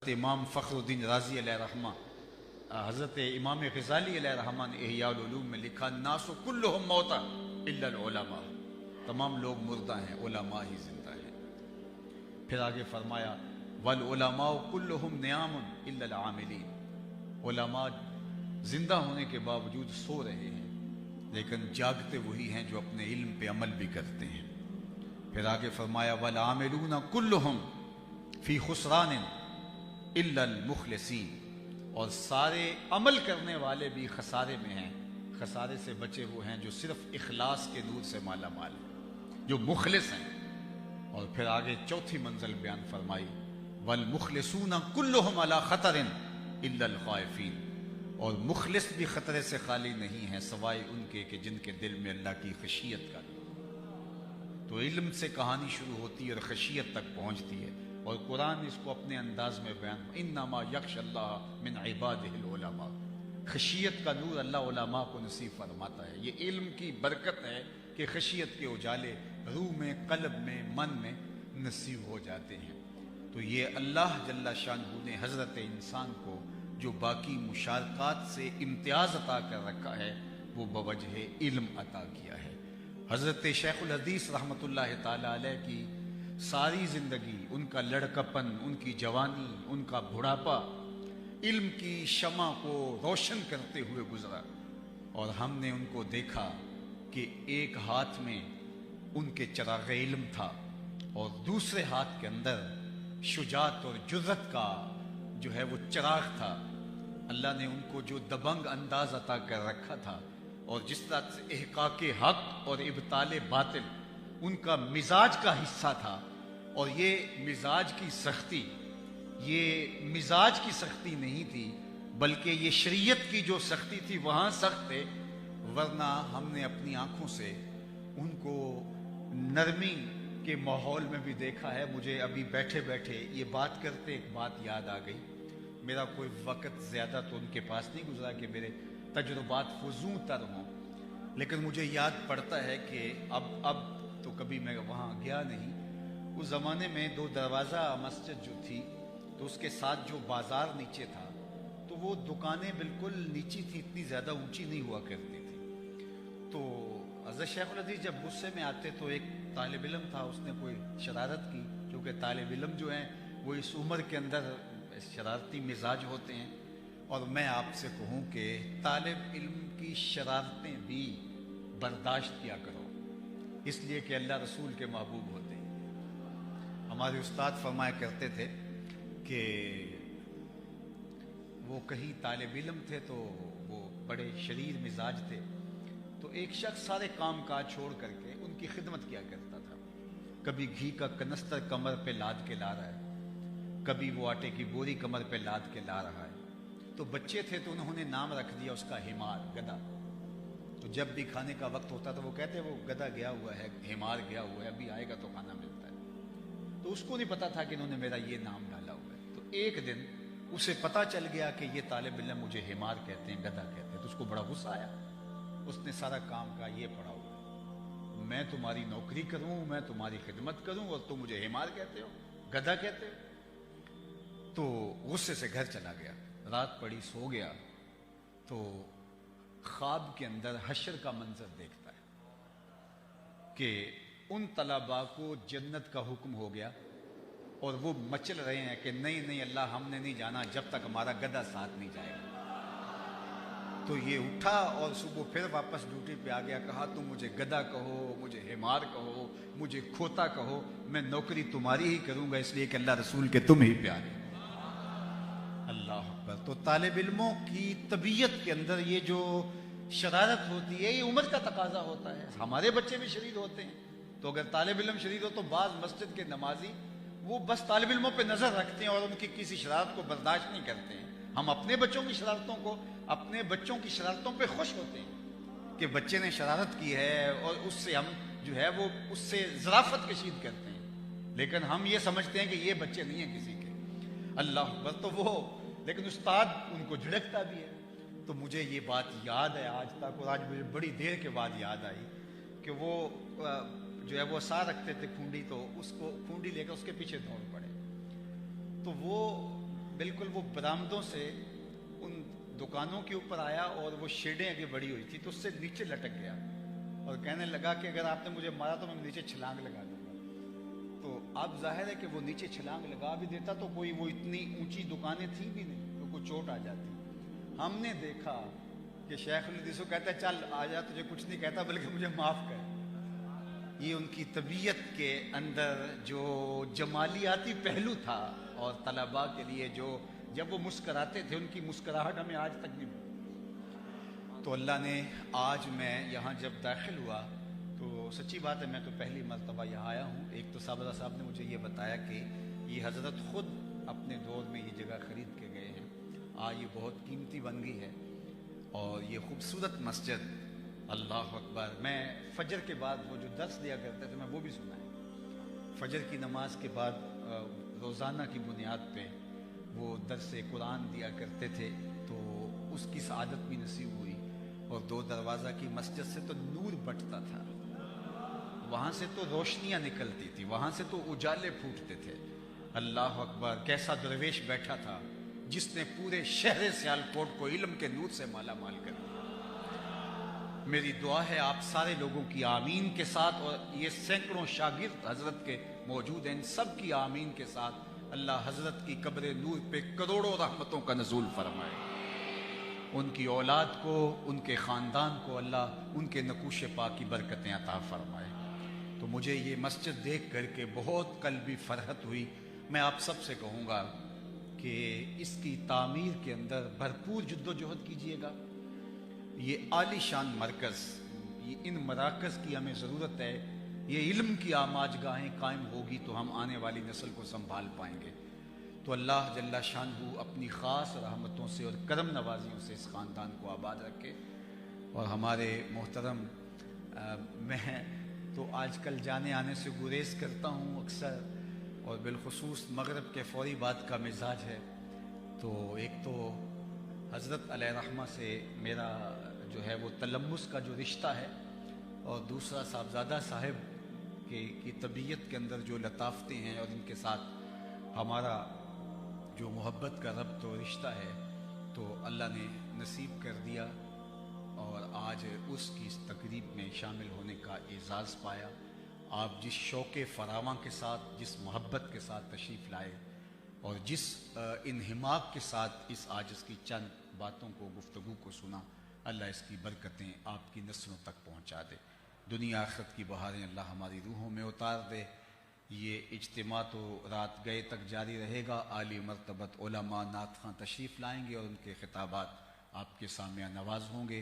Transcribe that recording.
امام فخر الدین رازی علیہ رحمہ، حضرت امام غزالی علیہ رحمہ نے احیاء العلوم میں لکھا الناس کلہم موتا الا العلماء، تمام لوگ مردہ ہیں، علماء ہی زندہ ہیں۔ پھر آگے فرمایا والعلماء کلہم نیام الا العاملین، علماء زندہ ہونے کے باوجود سو رہے ہیں لیکن جاگتے وہی ہیں جو اپنے علم پہ عمل بھی کرتے ہیں۔ پھر آگے فرمایا والعاملون کلہم فی خسران الا المخلصین، اور سارے عمل کرنے والے بھی خسارے میں ہیں، خسارے سے بچے وہ ہیں جو صرف اخلاص کے نور سے مالا مال ہیں، جو مخلص ہیں۔ اور پھر آگے چوتھی منزل بیان فرمائی والمخلصون کلہم علی خطر الا الخائفین، اور مخلص بھی خطرے سے خالی نہیں ہیں سوائے ان کے کہ جن کے دل میں اللہ کی خشیت کا۔ تو علم سے کہانی شروع ہوتی ہے اور خشیت تک پہنچتی ہے، اور قرآن اس کو اپنے انداز میں بیان انما یخشی اللہ من عبادہ العلماء، خشیت کا نور اللہ علماء کو نصیب فرماتا ہے۔ یہ علم کی برکت ہے کہ خشیت کے اجالے روح میں، قلب میں، من میں نصیب ہو جاتے ہیں۔ تو یہ اللہ جل شانہ نے حضرت انسان کو جو باقی مشارکات سے امتیاز عطا کر رکھا ہے وہ بوجہ علم عطا کیا ہے۔ حضرت شیخ الحدیث رحمۃ اللہ تعالی علیہ کی ساری زندگی، ان کا لڑکپن، ان کی جوانی، ان کا بڑھاپا علم کی شمع کو روشن کرتے ہوئے گزرا، اور ہم نے ان کو دیکھا کہ ایک ہاتھ میں ان کے چراغ علم تھا اور دوسرے ہاتھ کے اندر شجاعت اور جرأت کا جو ہے وہ چراغ تھا۔ اللہ نے ان کو جو دبنگ انداز عطا کر رکھا تھا، اور جس طرح سے احقاق حق اور ابطال باطل ان کا مزاج کا حصہ تھا، اور یہ مزاج کی سختی، یہ مزاج کی سختی نہیں تھی بلکہ یہ شریعت کی جو سختی تھی وہاں سخت تھے، ورنہ ہم نے اپنی آنکھوں سے ان کو نرمی کے ماحول میں بھی دیکھا ہے۔ مجھے ابھی بیٹھے بیٹھے یہ بات کرتے ایک بات یاد آ گئی۔ میرا کوئی وقت زیادہ تو ان کے پاس نہیں گزرا کہ میرے تجربات فزوں تر ہوں، لیکن مجھے یاد پڑتا ہے کہ اب تو کبھی میں وہاں گیا نہیں۔ اس زمانے میں دو دروازہ مسجد جو تھی تو اس کے ساتھ جو بازار نیچے تھا تو وہ دکانیں بالکل نیچی تھی، اتنی زیادہ اونچی نہیں ہوا کرتی تھی۔ تو حضرت شیخ الحدیث جب غصے میں آتے تو ایک طالب علم تھا، اس نے کوئی شرارت کی، کیونکہ طالب علم جو ہیں وہ اس عمر کے اندر شرارتی مزاج ہوتے ہیں، اور میں آپ سے کہوں کہ طالب علم کی شرارتیں بھی برداشت کیا کرو، اس لیے کہ اللہ رسول کے محبوب ہوتے ہیں۔ ہمارے استاد فرمایا کرتے تھے کہ وہ کہیں طالب علم تھے تو وہ بڑے شریر مزاج تھے، تو ایک شخص سارے کام کاج چھوڑ کر کے ان کی خدمت کیا کرتا تھا۔ کبھی گھی کا کنستر کمر پہ لاد کے لا رہا ہے، کبھی وہ آٹے کی بوری کمر پہ لاد کے لا رہا ہے۔ تو بچے تھے تو انہوں نے نام رکھ دیا اس کا حمار، گدھا۔ تو جب بھی کھانے کا وقت ہوتا تو وہ کہتے وہ گدھا گیا ہوا ہے، حمار گیا ہوا ہے، ابھی آئے گا تو کھانا ملتا ہے۔ تو اس کو نہیں پتا تھا کہ انہوں نے میرا یہ نام ڈالا ہوا ہے۔ تو ایک دن اسے پتا چل گیا کہ یہ طالب علم مجھے حمار کہتے ہیں، گدھا کہتے ہیں، تو اس کو بڑا غصہ آیا۔ اس نے سارا کام کہا یہ پڑا ہوا ہے، میں تمہاری نوکری کروں، میں تمہاری خدمت کروں اور تم مجھے حمار کہتے ہو، گدھا کہتے ہو۔ تو غصے سے گھر چلا گیا، رات پڑی، سو گیا، تو خواب کے اندر حشر کا منظر دیکھتا ہے کہ ان طلباء کو جنت کا حکم ہو گیا اور وہ مچل رہے ہیں کہ نہیں اللہ ہم نے نہیں جانا جب تک ہمارا گدھا ساتھ نہیں جائے گا۔ تو یہ اٹھا اور صبح پھر واپس ڈیوٹی پہ آ گیا، کہا تم مجھے گدھا کہو، مجھے حمار کہو، مجھے کھوتا کہو، میں نوکری تمہاری ہی کروں گا، اس لیے کہ اللہ رسول کے تم ہی پیارے۔ اللہ اکبر۔ تو طالب علموں کی طبیعت کے اندر یہ جو شرارت ہوتی ہے یہ عمر کا تقاضا ہوتا ہے۔ ہمارے بچے بھی شریر ہوتے ہیں، تو اگر طالب علم شریر ہو تو بعض مسجد کے نمازی وہ بس طالب علموں پہ نظر رکھتے ہیں اور ان کی کسی شرارت کو برداشت نہیں کرتے ہیں۔ ہم اپنے بچوں کی شرارتوں پہ خوش ہوتے ہیں کہ بچے نے شرارت کی ہے، اور اس سے ہم جو ہے وہ اس سے ظرافت کشید کرتے ہیں، لیکن ہم یہ سمجھتے ہیں کہ یہ بچے نہیں ہیں کسی کے۔ اللہ اکبر۔ تو وہ لیکن استاد ان کو جھڑکتا بھی ہے۔ تو مجھے یہ بات یاد ہے آج تک، اور آج مجھے بڑی دیر کے بعد یاد آئی کہ وہ جو ہے وہ ساتھ رکھتے تھے کھونڈی، تو اس کو کھونڈی لے کر اس کے پیچھے دوڑ پڑے۔ تو وہ بالکل وہ برآمدوں سے ان دکانوں کے اوپر آیا اور وہ شیڈیں آگے بڑی ہوئی تھی تو اس سے نیچے لٹک گیا اور کہنے لگا کہ اگر آپ نے مجھے مارا تو میں نیچے چھلانگ لگا دوں گا. تو اب ظاہر ہے کہ وہ نیچے چھلانگ لگا بھی دیتا تو کوئی وہ اتنی اونچی دکانیں تھیں بھی نہیں تو کوئی چوٹ آ جاتی. ہم نے دیکھا کہ شیخ الحدیث کو کہتا ہے چل آ جا, تجھے کچھ نہیں کہتا بلکہ مجھے معاف کر. یہ ان کی طبیعت کے اندر جو جمالیاتی پہلو تھا, اور طلباء کے لیے جو جب وہ مسکراتے تھے ان کی مسکراہٹ ہمیں آج تک نہیں بھولی. تو اللہ نے آج میں یہاں جب داخل ہوا تو سچی بات ہے میں تو پہلی مرتبہ یہاں آیا ہوں. ایک تو صابرہ صاحب نے مجھے یہ بتایا کہ یہ حضرت خود اپنے دور میں یہ جگہ خرید کے گئے ہیں. آج یہ بہت قیمتی بن گئی ہے اور یہ خوبصورت مسجد, اللہ اکبر. میں فجر کے بعد وہ جو درس دیا کرتے تھے میں وہ بھی سنا ہے. فجر کی نماز کے بعد روزانہ کی بنیاد پہ وہ درس قرآن دیا کرتے تھے تو اس کی سعادت بھی نصیب ہوئی. اور دو دروازہ کی مسجد سے تو نور بٹتا تھا, وہاں سے تو روشنیاں نکلتی تھی, وہاں سے تو اجالے پھوٹتے تھے. اللہ اکبر. کیسا درویش بیٹھا تھا جس نے پورے شہر سیالکوٹ کو علم کے نور سے مالا مال کر دیا. میری دعا ہے آپ سارے لوگوں کی آمین کے ساتھ, اور یہ سینکڑوں شاگرد حضرت کے موجود ہیں, ان سب کی آمین کے ساتھ اللہ حضرت کی قبر نور پہ کروڑوں رحمتوں کا نزول فرمائے. ان کی اولاد کو, ان کے خاندان کو اللہ ان کے نقوش پاک کی برکتیں عطا فرمائے. تو مجھے یہ مسجد دیکھ کر کے بہت قلبی فرحت ہوئی. میں آپ سب سے کہوں گا کہ اس کی تعمیر کے اندر بھرپور جد و جہد کیجیے گا. یہ عالی شان مرکز, ان مراکز کی ہمیں ضرورت ہے. یہ علم کی آماج گاہیں قائم ہوگی تو ہم آنے والی نسل کو سنبھال پائیں گے. تو اللہ جل شانہ اپنی خاص رحمتوں سے اور کرم نوازیوں سے اس خاندان کو آباد رکھے. اور ہمارے محترم, میں تو آج کل جانے آنے سے گریز کرتا ہوں اکثر, اور بالخصوص مغرب کے فوری بعد کا مزاج ہے. تو ایک تو حضرت علیہ رحمہ سے میرا جو ہے وہ تلمس کا جو رشتہ ہے, اور دوسرا صاحبزادہ صاحب کی طبیعت کے اندر جو لطافتیں ہیں اور ان کے ساتھ ہمارا جو محبت کا ربط و رشتہ ہے, تو اللہ نے نصیب کر دیا اور آج اس کی اس تقریب میں شامل ہونے کا اعزاز پایا. آپ جس شوق فراواں کے ساتھ, جس محبت کے ساتھ تشریف لائے اور جس انہماک کے ساتھ اس عاجز کی چند باتوں کو, گفتگو کو سنا, اللہ اس کی برکتیں آپ کی نسلوں تک پہنچا دے. دنیا آخرت کی بہاریں اللہ ہماری روحوں میں اتار دے. یہ اجتماع تو رات گئے تک جاری رہے گا. عالی مرتبت علماء نعت خواں تشریف لائیں گے اور ان کے خطابات آپ کے سامنے نواز ہوں گے.